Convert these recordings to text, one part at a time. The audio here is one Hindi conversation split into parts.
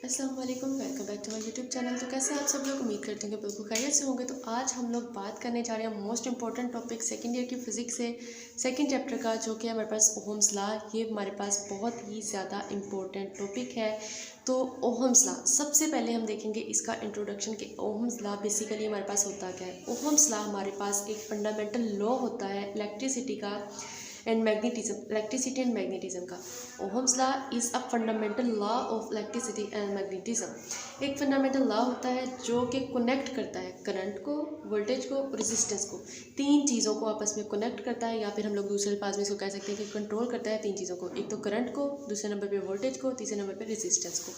अस्सलाम वालेकुम, welcome back to my YouTube channel. तो कैसे आप सब लोग, उम्मीद करते हैं कि बिल्कुल खैरियत से होंगे। तो आज हम लोग बात करने जा रहे हैं most important topic second year की फ़िज़िक्स से सेकंड चैप्टर का, जो कि हमारे पास ओहम्स लॉ। ये हमारे पास बहुत ही ज़्यादा इम्पोर्टेंट टॉपिक है। तो ओहम्स लॉ सबसे पहले हम देखेंगे इसका इंट्रोडक्शन कि ओहम्स लॉ बेसिकली हमारे पास होता क्या है। ओहम्स लॉ हमारे पास एक फंडामेंटल लॉ होता है इलेक्ट्रिसिटी का and magnetism, electricity and magnetism का। Ohm's law is a fundamental law of electricity and magnetism. एक फंडामेंटल लॉ होता है जो कि कनेक्ट करता है करंट को, वोल्टेज को, रेजिस्टेंस को। तीन चीज़ों को आपस में कनेक्ट करता है, या फिर हम लोग दूसरे अल्फाज में इसको कह सकते हैं कि कंट्रोल करता है तीन चीज़ों को। एक तो करंट को, दूसरे नंबर पे वोल्टेज को, तीसरे नंबर पे रेजिस्टेंस को।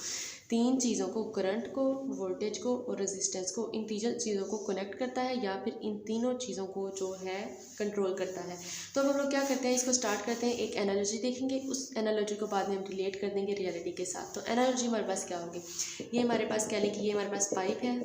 तीन चीज़ों को, करंट को, वोल्टेज को और रेजिस्टेंस को, इन तीनों चीज़ों को कनेक्ट करता है या फिर इन तीनों चीज़ों को जो है कंट्रोल करता है। तो अब हम लोग क्या करते हैं, इसको स्टार्ट करते हैं। एक एनालॉजी देखेंगे, उस एनालॉजी को बाद में हम रिलेट कर देंगे रियलिटी के साथ। तो एनालॉजी हमारे पास क्या होगी, ये हमारे पास कह लें कि ये हमारे पास पाइप है,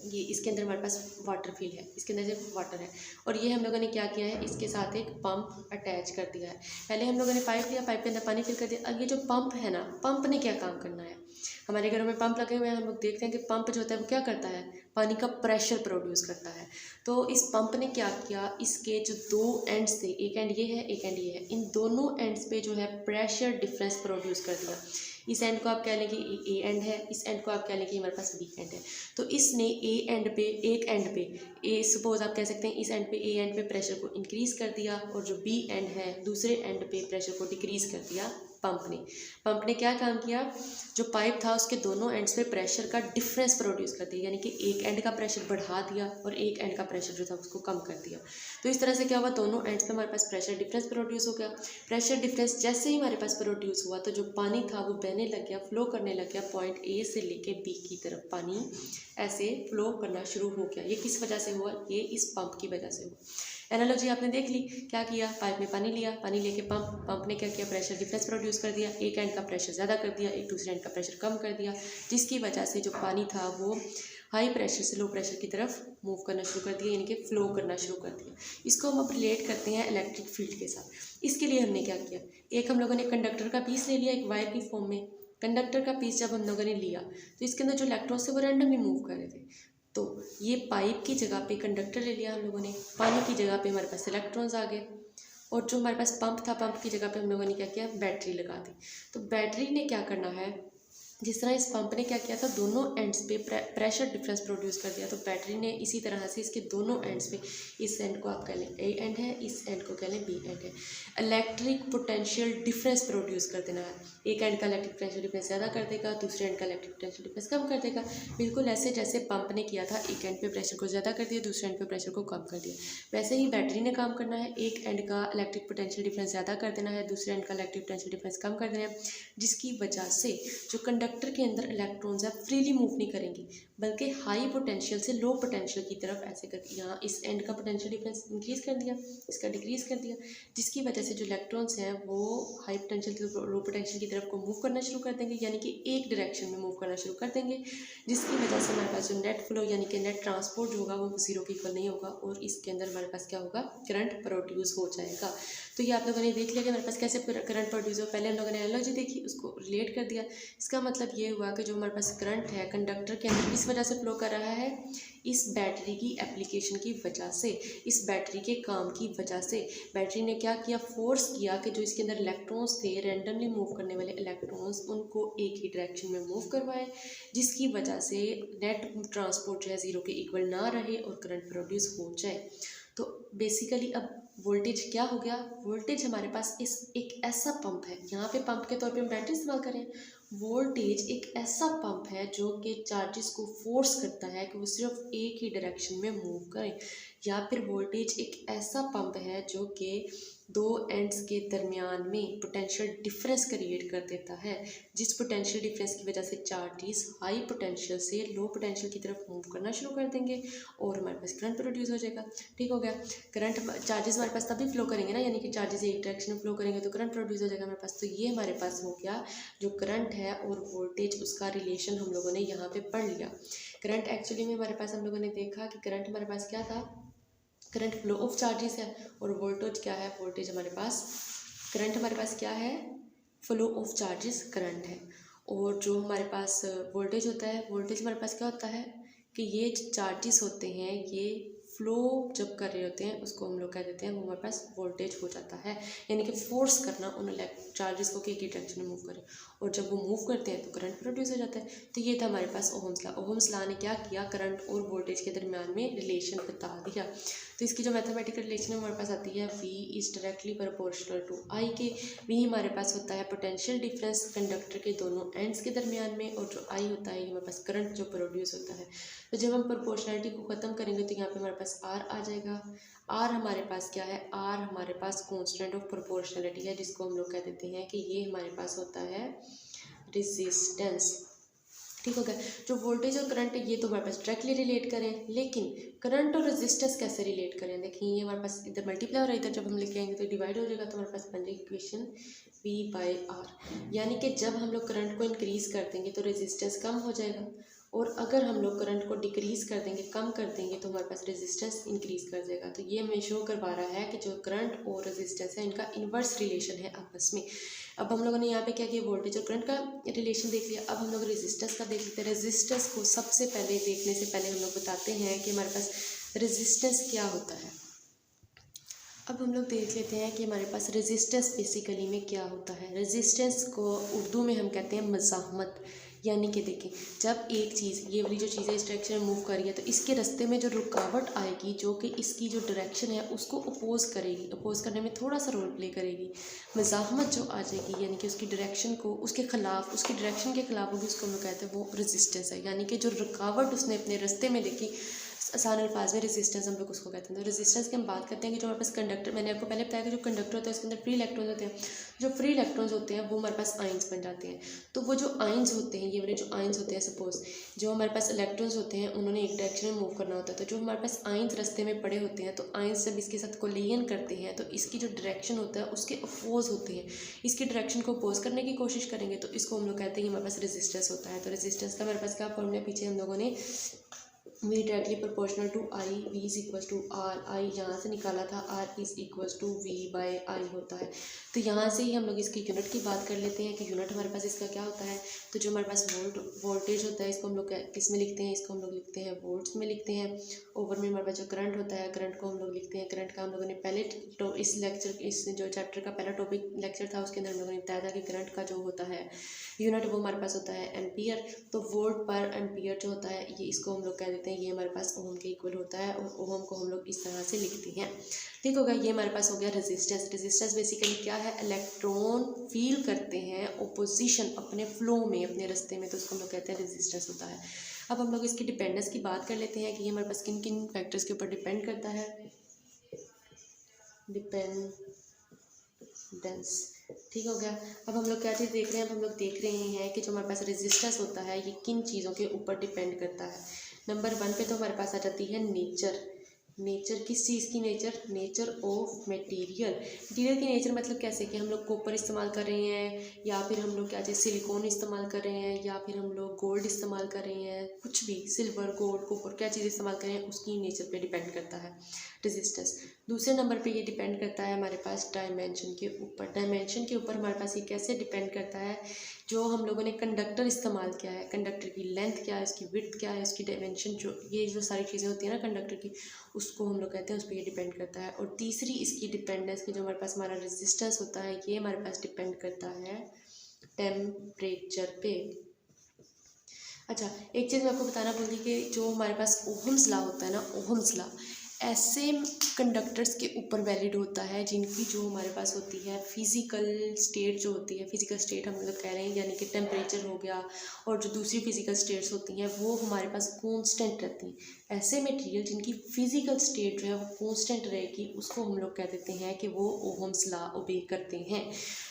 ये इसके अंदर हमारे पास वाटर फील है, इसके अंदर सिर्फ वाटर है, और ये हम लोगों ने क्या किया है, इसके साथ एक पंप अटैच कर दिया है। पहले हम लोगों ने पाइप लिया, पाइप के अंदर पानी फिल कर दिया। अब ये जो पंप है ना, पंप ने क्या काम करना है, हमारे घरों में पंप लगे हुए हैं, हम लोग देखते हैं कि पंप जो होता है वो क्या करता है, पानी का प्रेशर प्रोड्यूस करता है। तो इस पंप ने क्या किया, इसके जो दो एंड्स थे, एक एंड ये है, एक एंड ये है, इन दोनों एंड्स पे जो है प्रेशर डिफरेंस प्रोड्यूस कर दिया। इस एंड को आप कह लें कि ए एंड है, इस एंड को आप कह लें कि हमारे पास बी एंड है। तो इसने ए एंड पे, एक एंड पे ए, सपोज आप कह सकते हैं इस एंड पे, ए एंड पे प्रेशर को इंक्रीज़ कर दिया, और जो बी एंड है दूसरे एंड पे प्रेशर को डिक्रीज़ कर दिया। पंप ने क्या काम किया, जो पाइप था उसके दोनों एंड्स पे प्रेशर का डिफरेंस प्रोड्यूस कर दिया, यानी कि एक एंड का प्रेशर बढ़ा दिया और एक एंड का प्रेशर जो था उसको कम कर दिया। तो इस तरह से क्या हुआ, दोनों एंड्स पे हमारे पास प्रेशर डिफरेंस प्रोड्यूस हो गया। प्रेशर डिफरेंस जैसे ही हमारे पास प्रोड्यूस हुआ, तो जो पानी था वो बहने लग गया, फ्लो करने लग गया, पॉइंट ए से लेके बी की तरफ पानी ऐसे फ्लो करना शुरू हो गया। ये किस वजह से हुआ, ये इस पंप की वजह से हुआ। एनालॉजी आपने देख ली, क्या किया, पाइप में पानी लिया, पानी लेके पंप ने क्या किया, प्रेशर डिफरेंस प्रोड्यूस कर दिया, एक एंड का प्रेशर ज़्यादा कर दिया, एक दूसरे एंड का प्रेशर कम कर दिया, जिसकी वजह से जो पानी था वो हाई प्रेशर से लो प्रेशर की तरफ मूव करना शुरू कर दिया, यानी कि फ्लो करना शुरू कर दिया। इसको हम अब रिलेट करते हैं इलेक्ट्रिक फील्ड के साथ। इसके लिए हमने क्या किया, एक हम लोगों ने कंडक्टर का पीस ले लिया, एक वायर की फॉर्म में। कंडक्टर का पीस जब हम लोगों ने लिया, तो इसके अंदर जो इलेक्ट्रॉन्स थे वो रैंडमली मूव कर रहे थे। तो ये पाइप की जगह पे कंडक्टर ले लिया हम लोगों ने, पानी की जगह पे हमारे पास इलेक्ट्रॉन्स आ गए, और जो हमारे पास पंप था, पंप की जगह पे हम लोगों ने क्या किया, बैटरी लगा दी। तो बैटरी ने क्या करना है, जिस तरह इस पंप ने क्या किया था, दोनों एंड्स पे प्रेशर डिफरेंस प्रोड्यूस कर दिया, तो बैटरी ने इसी तरह से इसके दोनों एंड्स पे, इस एंड को आप कह लें ए एंड है, इस एंड को कह लें बी एंड है, इलेक्ट्रिक पोटेंशियल डिफरेंस प्रोड्यूस कर देना है। एक एंड का इलेक्ट्रिक पोटेंशियल डिफरेंस ज़्यादा कर देगा, दूसरे एंड का इलेक्ट्रिक पोटेंशियल डिफरेंस कम कर देगा। बिल्कुल ऐसे जैसे पंप ने किया था, एक एंड पे प्रेशर को ज़्यादा कर दिया, दूसरे एंड पे प्रेशर को कम कर दिया, वैसे ही बैटरी ने काम करना है। एक एंड का इलेक्ट्रिक पोटेंशियल डिफरेंस ज़्यादा कर देना है, दूसरे एंड का इलेक्ट्रिक पोटेंशियल डिफरेंस कम कर देना है, जिसकी वजह से जो कंडक्टर के अंदर इलेक्ट्रॉन्स है फ्रीली मूव नहीं करेंगी, बल्कि हाई पोटेंशियल से लो पोटेंशियल की तरफ ऐसे करके, यहाँ इस एंड का पोटेंशियल डिफरेंस इंक्रीज कर दिया, इसका डिक्रीज कर दिया, जिसकी वजह से जो इलेक्ट्रॉन्स हैं वो हाई पोटेंशियल से लो पोटेंशियल की तरफ को मूव करना शुरू कर देंगे, यानी कि एक डायरेक्शन में मूव करना शुरू कर देंगे, जिसकी वजह से हमारे पास जो नेट फ्लो यानी कि नेट ट्रांसपोर्ट जो होगा वो जीरो के इक्वल नहीं होगा, और इसके अंदर हमारे पास क्या होगा, करंट प्रोड्यूस हो जाएगा। तो ये आप लोगों ने देख लिया कि हमारे पास कैसे करंट प्रोड्यूस हो। पहले हम लोगों ने एनालॉजी देखी, उसको रिलेट कर दिया। इसका मतलब ये हुआ कि जो हमारे पास करंट है कंडक्टर के अंदर किस वजह से फ्लो कर रहा है, इस बैटरी की एप्लीकेशन की वजह से, इस बैटरी के काम की वजह से। बैटरी ने क्या किया, फोर्स किया कि जो इसके अंदर इलेक्ट्रॉन्स थे, रैंडमली मूव करने वाले इलेक्ट्रॉन्स, उनको एक ही डायरेक्शन में मूव करवाए, जिसकी वजह से नेट ट्रांसपोर्ट जो है ज़ीरो के इक्वल ना रहे और करंट प्रोड्यूस हो जाए। तो बेसिकली अब वोल्टेज क्या हो गया, वोल्टेज हमारे पास इस एक ऐसा पंप है, यहाँ पे पंप के तौर पे हम बैटरी इस्तेमाल करें। वोल्टेज एक ऐसा पंप है जो कि चार्जेस को फोर्स करता है कि वो सिर्फ एक ही डायरेक्शन में मूव करें, या फिर वोल्टेज एक ऐसा पंप है जो कि दो एंड्स के दरमियान में पोटेंशियल डिफरेंस क्रिएट कर देता है, जिस पोटेंशियल डिफरेंस की वजह से चार्जेस हाई पोटेंशियल से लो पोटेंशियल की तरफ मूव करना शुरू कर देंगे और हमारे पास करंट प्रोड्यूस हो जाएगा। ठीक हो गया, करंट चार्जेस हमारे पास तभी फ्लो करेंगे ना, यानी कि चार्जेस एक डायरेक्शन में फ्लो करेंगे तो करंट प्रोड्यूस हो जाएगा हमारे पास। तो ये हमारे पास हो गया जो करंट है और वोल्टेज, उसका रिलेशन हम लोगों ने यहाँ पे पढ़ लिया। करंट एक्चुअली में हमारे पास हम लोगों ने देखा कि करंट हमारे पास क्या था, करंट फ्लो ऑफ चार्जेस है, और वोल्टेज क्या है, वोल्टेज हमारे पास, करंट हमारे पास क्या है, फ्लो ऑफ चार्जेस करंट है, और जो हमारे पास वोल्टेज होता है, वोल्टेज हमारे पास क्या होता है कि ये चार्जेस होते हैं, ये फ्लो जब कर रहे होते हैं उसको हम लोग कह देते हैं वो हमारे पास वोल्टेज हो जाता है, यानी कि फोर्स करना उन चार्जेस को कि एक ही डायरेक्शन में मूव करें, और जब वो मूव करते हैं तो करंट प्रोड्यूस हो जाता है। तो ये था हमारे पास ओहम्स लॉ। ओहम्स लॉ ने क्या किया, करंट और वोल्टेज के दरमियान में रिलेशन बता दिया। तो इसकी जो मैथमेटिकल रिलेशन हमारे पास आती है, V is directly proportional to I के। V हमारे पास होता है पोटेंशियल डिफरेंस कंडक्टर के दोनों एंड्स के दरमियान में, और जो I होता है ये हमारे पास करंट जो प्रोड्यूस होता है। तो जब हम प्रोपोर्शनलिटी को ख़त्म करेंगे तो यहाँ पे हमारे पास R आ जाएगा। R हमारे पास क्या है, R हमारे पास कांस्टेंट ऑफ प्रोपोर्शनलिटी है, जिसको हम लोग कह देते हैं कि ये हमारे पास होता है रेजिस्टेंस। ठीक हो गया। जो वोल्टेज और करंट है ये तो हमारे पास डायरेक्टली रिलेट करें, लेकिन करंट और रेजिस्टेंस कैसे रिलेट करें, देखिए ये हमारे पास इधर मल्टीप्लाई और इधर जब हम लेके आएंगे तो डिवाइड हो जाएगा, तो हमारे पास बन जाएगी इक्वेशन V/R। यानी कि जब हम लोग करंट को इंक्रीज़ कर देंगे तो रेजिस्टेंस कम हो जाएगा, और अगर हम लोग करंट को डिक्रीज़ कर देंगे, कम कर देंगे, तो हमारे पास रेजिस्टेंस इंक्रीज़ कर जाएगा। तो ये हमें शो करवा रहा है कि जो करंट और रेजिस्टेंस है इनका इन्वर्स रिलेशन है आपस में। अब हम लोगों ने यहाँ पे क्या किया, वोल्टेज और करंट का रिलेशन देख लिया। अब हम लोग रेजिस्टेंस का देख लेते हैं। रेजिस्टेंस को सबसे पहले देखने से पहले हम लोग बताते हैं कि हमारे पास रेजिस्टेंस क्या होता है। अब हम लोग देख लेते हैं कि हमारे पास रेजिस्टेंस बेसिकली में क्या होता है। रेजिस्टेंस को उर्दू में हम कहते हैं मज़ाहमत। यानी कि देखिए, जब एक चीज़, ये वाली जो चीज़ें इस डायरेक्शन में मूव कर रही है, तो इसके रास्ते में जो रुकावट आएगी जो कि इसकी जो डायरेक्शन है उसको अपोज करेगी, अपोज करने में थोड़ा सा रोल प्ले करेगी। मज़ाहमत जो आ जाएगी यानी कि उसकी डायरेक्शन को उसके ख़िलाफ़, उसकी डायरेक्शन के ख़िलाफ़ होगी, उसको हम लोग कहते हैं वो रेजिस्टेंस है। यानी कि जो रुकावट उसने अपने रास्ते में देखी, आसान अल्फाज में रेजिस्टेंस हम लोग उसको कहते हैं। तो रेजिस्टेंस की हम बात करते हैं कि जो हमारे पास कंडक्टर, मैंने आपको पहले बताया कि जो कंडक्टर होता है उसके अंदर फ्री इलेक्ट्रॉन्स होते हैं। जो फ्री इलेक्ट्रॉन्स होते हैं वो हमारे पास आयंस बन जाते हैं। तो वो जो आयंस होते हैं, ये वाले जो आयंस होते हैं, सपोज जो हमारे पास इलेक्ट्रॉन्स होते हैं उन्होंने एक डायरेक्शन में मूव करना होता है, तो जो हमारे पास आयंस रास्ते में पड़े होते हैं, तो आयंस जब इसके साथ कोलिजन करते हैं तो इसकी जो डायरेक्शन होता है उसके अपोज होते हैं। इसकी डायरेक्शन को अपोज करने की कोशिश करेंगे तो इसको हम लोग कहते हैं कि हमारे पास रेजिस्टेंस होता है। तो रेजिस्टेंस का हमारे पास क्या फॉर्मूला है, पीछे हम लोगों ने V directly proportional to I, V is equal to R, I यहाँ से निकाला था, R is equal to V/I होता है। तो यहाँ से ही हम लोग इसकी यूनिट की बात कर लेते हैं कि यूनिट हमारे पास इसका क्या होता है। तो जो हमारे पास वोल्टेज होता है इसको हम लोग किस में लिखते हैं, इसको हम लोग लिखते हैं वोल्ट्स में लिखते हैं। ओवर में हमारे पास जो करंट होता है, करंट को हम लोग लिखते हैं, करंट का हम लोगों ने पहले तो इस लेक्चर, इस जो चैप्टर का पहला टॉपिक लेक्चर था उसके अंदर हम लोगों ने बताया था कि करंट का जो होता है यूनिट वो हमारे पास होता है एम्पियर। तो वोल्ट पर एम्पियर जो होता है ये, इसको हम लोग कह देते हैं ये हमारे पास ओम के इक्वल होता है, और ओम को हम लोग इस तरह से लिखते हैं। ठीक होगा। ये हमारे पास हो गया रेजिस्टेंस। रेजिस्टेंस बेसिकली क्या है, इलेक्ट्रॉन फील करते हैं ओपोजिशन अपने फ्लो में, अपने रास्ते में, तो उसको हम लोग कहते हैं रेजिस्टेंस होता है। अब हम लोग इसकी डिपेंडेंस की बात कर लेते हैं कि ये हमारे पास किन किन फैक्टर्स के ऊपर डिपेंड करता है। डिपेंडेंस, ठीक हो गया। अब हम लोग क्या चीज़ देख रहे हैं, अब हम लोग देख रहे हैं कि जो हमारे पास रेजिस्टेंस होता है ये किन चीज़ों के ऊपर डिपेंड करता है। नंबर 1 पे तो हमारे पास आ जाती है नेचर। नेचर किस चीज़ की, नेचर ऑफ मटेरियल। मटेरियल की नेचर मतलब कैसे कि हम लोग कॉपर इस्तेमाल कर रहे हैं, या फिर हम लोग क्या चीज़ सिलिकॉन इस्तेमाल कर रहे हैं, या फिर हम लोग गोल्ड इस्तेमाल कर रहे हैं, कुछ भी सिल्वर गोल्ड कॉपर क्या चीज़ इस्तेमाल कर रहे हैं उसकी नेचर पे डिपेंड करता है रेजिस्टेंस। दूसरे नंबर पे ये डिपेंड करता है हमारे पास डायमेंशन के ऊपर। डायमेंशन के ऊपर हमारे पास ये कैसे डिपेंड करता है, जो हम लोगों ने कंडक्टर इस्तेमाल किया है, कंडक्टर की लेंथ क्या है, उसकी विड्थ क्या है, उसकी डायमेंशन, जो ये जो सारी चीज़ें होती हैं ना कंडक्टर की, उसको हम लोग कहते हैं, उस पर ये डिपेंड करता है। और तीसरी इसकी डिपेंडेंस की जो हमारे पास हमारा रेजिस्टेंस होता है ये हमारे पास डिपेंड करता है टेम्परेचर पे। अच्छा, एक चीज़ मैं आपको बताना भूल गई कि जो हमारे पास ओहम्स लॉ होता है ना, ओहम्स लॉ ऐसे कंडक्टर्स के ऊपर वैलिड होता है जिनकी जो हमारे पास होती है फिज़िकल स्टेट जो होती है, फिज़िकल स्टेट हम लोग कह रहे हैं यानी कि टेम्परेचर हो गया, और जो दूसरी फिज़िकल स्टेट्स होती हैं वो हमारे पास कांस्टेंट रहती हैं। ऐसे मटेरियल जिनकी फिज़िकल स्टेट जो है वो कांस्टेंट रहेगी उसको हम लोग कह देते हैं कि वो ओहम्स लॉ ओबे करते हैं।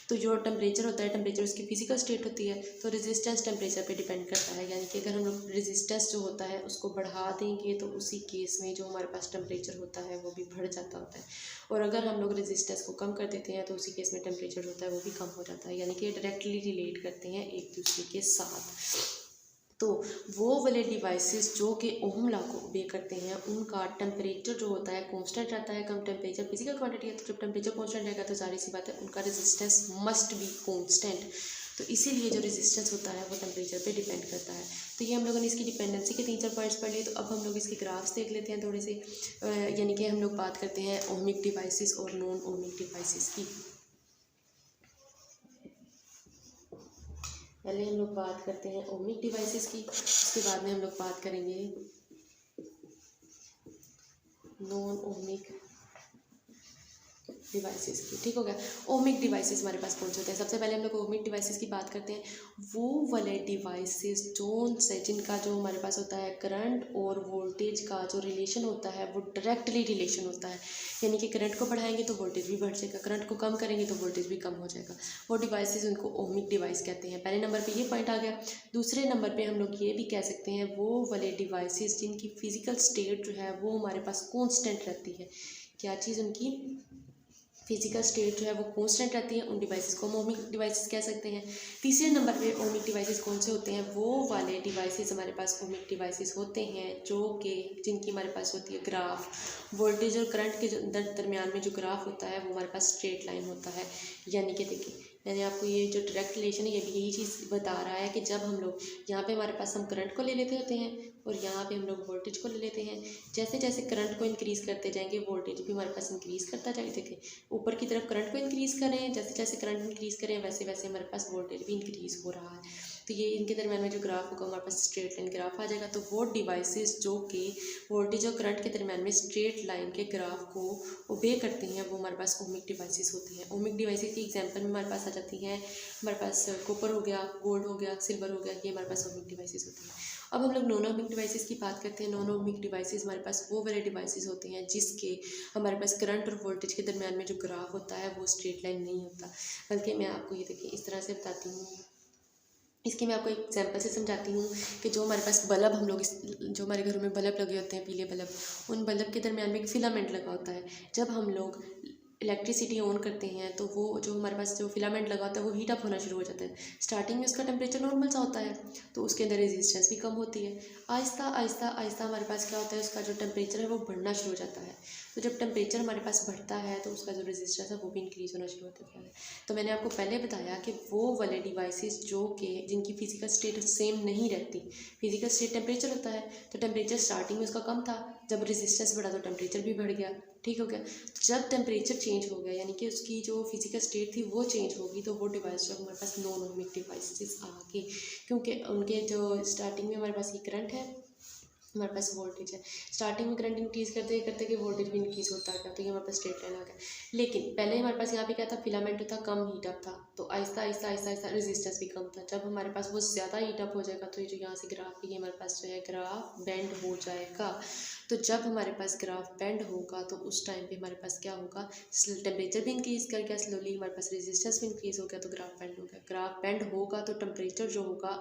तो जो टेम्परेचर होता है, टेम्परेचर उसकी फिजिकल स्टेट होती है, तो रेजिस्टेंस टेम्परेचर पे डिपेंड करता है। यानी कि अगर हम लोग रेजिस्टेंस जो होता है उसको बढ़ा देंगे तो उसी केस में जो हमारे पास टेम्परेचर होता है वो भी बढ़ जाता होता है, और अगर हम लोग रेजिस्टेंस को कम कर देते हैं तो उसी केस में टेम्परेचर होता है वो भी कम हो जाता है। यानी कि डायरेक्टली रिलेट करते हैं एक दूसरे के साथ। तो वो वाले डिवाइसेस जो कि ओहम लॉ को ओबे करते हैं उनका टेम्परेचर जो होता है कांस्टेंट रहता है। कम टेम्परेचर फिजिकल क्वांटिटी है, तो जब टेम्परेचर कांस्टेंट रहेगा तो जाहिर सी बात है उनका रेजिस्टेंस मस्ट बी कांस्टेंट। तो तो इसीलिए जो रेजिस्टेंस होता है वो टेम्परेचर पे डिपेंड करता है। तो ये हम लोगों ने इसकी डिपेंडेंसी के 3-4 पॉइंट्स पढ़ लिए। तो अब हम लोग इसके ग्राफ्स देख लेते हैं थोड़े से, यानी कि हम लोग बात करते हैं ओमिक डिवाइसेस और नॉन ओमिक डिवाइसेस की। पहले हम लोग बात करते हैं ओमिक डिवाइसेस की, उसके बाद में हम लोग बात करेंगे नॉन ओमिक डिवाइसेस की। ठीक हो गया। ओमिक डिवाइसेस हमारे पास कौन से होते हैं? सबसे पहले हम लोग ओमिक डिवाइसेस की बात करते हैं। वो वाले डिवाइसेस जोन से जिनका जो हमारे पास होता है करंट और वोल्टेज का जो रिलेशन होता है वो डायरेक्टली रिलेशन होता है, यानी कि करंट को बढ़ाएंगे तो वोल्टेज भी बढ़ जाएगा, करंट को कम करेंगे तो वोल्टेज भी कम हो जाएगा। वो डिवाइसेस उनको ओमिक डिवाइस कहते हैं। पहले नंबर पर ये पॉइंट आ गया। दूसरे नंबर पर हम लोग ये भी कह सकते हैं वो वाले डिवाइसेस जिनकी फिजिकल स्टेट जो है वो हमारे पास कॉन्स्टेंट रहती है। क्या चीज़? उनकी फिजिकल स्टेट जो है वो कांस्टेंट रहती है, उन डिवाइसेस को हम ओमिक डिवाइसेस कह सकते हैं। तीसरे नंबर पे ओमिक डिवाइसेस कौन से होते हैं? वो वाले डिवाइसेस हमारे पास ओमिक डिवाइसेस होते हैं जो कि जिनकी हमारे पास होती है ग्राफ, वोल्टेज और करंट के दरमियान में जो ग्राफ होता है वो हमारे पास स्ट्रेट लाइन होता है। यानी कि देखिए मैंने आपको ये जो डायरेक्ट रिलेशन है ये भी यही चीज़ बता रहा है कि जब हम लोग यहाँ पे हमारे पास हम करंट को ले लेते होते हैं और यहाँ पे हम लोग वोल्टेज को ले लेते हैं, जैसे जैसे करंट को इंक्रीज़ करते जाएंगे वोल्टेज भी हमारे पास इंक्रीज़ करता जाएगा। देखिए ऊपर की तरफ करंट को इंक्रीज़ कर रहे हैं, जैसे जैसे करंट इंक्रीज़ कर रहे हैं वैसे वैसे हमारे पास वोल्टेज भी इंक्रीज़ हो रहा है। तो ये इनके दरम्यान में जो ग्राफ होगा हमारे पास स्ट्रेट लाइन ग्राफ आ जाएगा। तो वो डिवाइसेस जो कि वोल्टेज और करंट के दरम्यान में स्ट्रेट लाइन के ग्राफ को ओबे करते हैं वो हमारे पास ओमिक डिवाइसेस होती हैं। ओमिक डिवाइसेस की एग्जांपल में हमारे पास आ जाती हैं, हमारे पास कॉपर हो गया, गोल्ड हो गया, सिल्वर हो गया, ये हमारे पास ओमिक डिवाइसेस होती हैं। अब हम लोग नॉन ओमिक डिवाइसेस की बात करते हैं। नॉन ओमिक डिवाइसेस हमारे पास वो वाले डिवाइसेस होते हैं जिसके हमारे पास करंट और वोल्टेज के दरम्यान में जो ग्राफ होता है वो स्ट्रेट लाइन नहीं होता, बल्कि मैं आपको ये देखिए इस तरह से बताती हूँ। इसकी मैं आपको एक एग्जांपल से समझाती हूँ कि जो हमारे पास बल्ब हम लोग जो हमारे घरों में बल्ब लगे होते हैं पीले बल्ब, उन बल्ब के दरम्यान में एक फिलामेंट लगा होता है। जब हम लोग इलेक्ट्रिसिटी ऑन करते हैं तो वो जो हमारे पास जो फिलामेंट लगा होता है वो हीट अप होना शुरू हो जाता है। स्टार्टिंग में उसका टेम्परेचर नॉर्मल सा होता है तो उसके अंदर रेजिस्टेंस भी कम होती है। आहिस्ता आहिस्ता आहिस्ता हमारे पास क्या होता है, उसका जो टेम्परेचर है वो बढ़ना शुरू हो जाता है। तो जब टेम्परेचर हमारे पास बढ़ता है तो उसका जो रेजिस्टेंस है वो भी इंक्रीज़ होना शुरू होता है। तो मैंने आपको पहले बताया कि वो वाले डिवाइसेस जो कि जिनकी फिजिकल स्टेट सेम नहीं रहती, फिजिकल स्टेट टेम्परेचर होता है तो टेम्परेचर स्टार्टिंग में उसका कम था, जब रेजिस्टेंस बढ़ा तो टेम्परेचर भी बढ़ गया। ठीक हो गया। तो जब टेम्परेचर चेंज हो गया यानी कि उसकी जो फिजिकल स्टेट थी वो चेंज होगी तो वो डिवाइस जो हमारे पास नॉन ओमिक डिवाइसेस आ गए, क्योंकि उनके जो स्टार्टिंग में हमारे पास ये करंट है, हमारे पास वोल्टेज है, स्टार्टिंग में करंट इंक्रीज़ करते करते कि वोल्टेज भी इंक्रीज़ होता गया तो ये हमारे पास स्ट्रेट लाइन आ गया। लेकिन पहले हमारे पास यहाँ पे क्या था, फिलामेंट था, कम हीट अप था, तो आहिस्ता आहिस्ता आहिस्ता आहिस्ता रेजिस्टेंस भी कम था। जब हमारे पास वो ज़्यादा हीट अप हो जाएगा तो ये जो यहाँ से ग्राफ है ये हमारे पास जो है ग्राफ बेंड हो जाएगा। तो जब हमारे पास ग्राफ बेंड होगा तो उस टाइम पे हमारे पास क्या होगा, टेम्परेचर भी इंक्रीज़ कर गया स्लोली, हमारे पास रेजिस्टेंस भी इंक्रीज़ हो गया तो ग्राफ बेंड हो गया। ग्राफ बेंड होगा तो टेम्परेचर जो होगा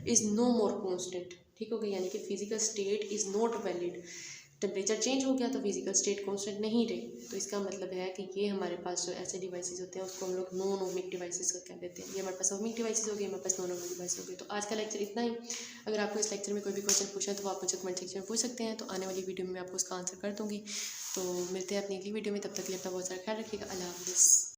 इज़ नो मोर कॉन्स्टेंट। ठीक हो गया। यानी कि physical state is not valid. Temperature change हो गया तो फिजिकल स्टेट कांस्टेंट नहीं रही। तो इसका मतलब है कि ये हमारे पास जो ऐसे डिवाइसेस होते हैं उसको हम लोग नॉन ओमिक डिवाइसेस कह देते हैं। ये हमारे पास ओमिक डिवाइसेस हो गए, हमारे पास नॉन ओमिक डिवाइस हो गए। तो आज का लेक्चर इतना ही। अगर आपको इस लेक्चर में कोई भी क्वेश्चन पूछना है तो आप मुझे कमेंट सेक्शन में पूछ सकते हैं, तो आने वाली वीडियो में मैं आपको उसका आंसर कर दूँगी। तो मिलते हैं अपनी अगली वीडियो में, तब तक के लिए अपना बहुत सारा ख्याल रखिएगा। अल्लाह हाफिज़।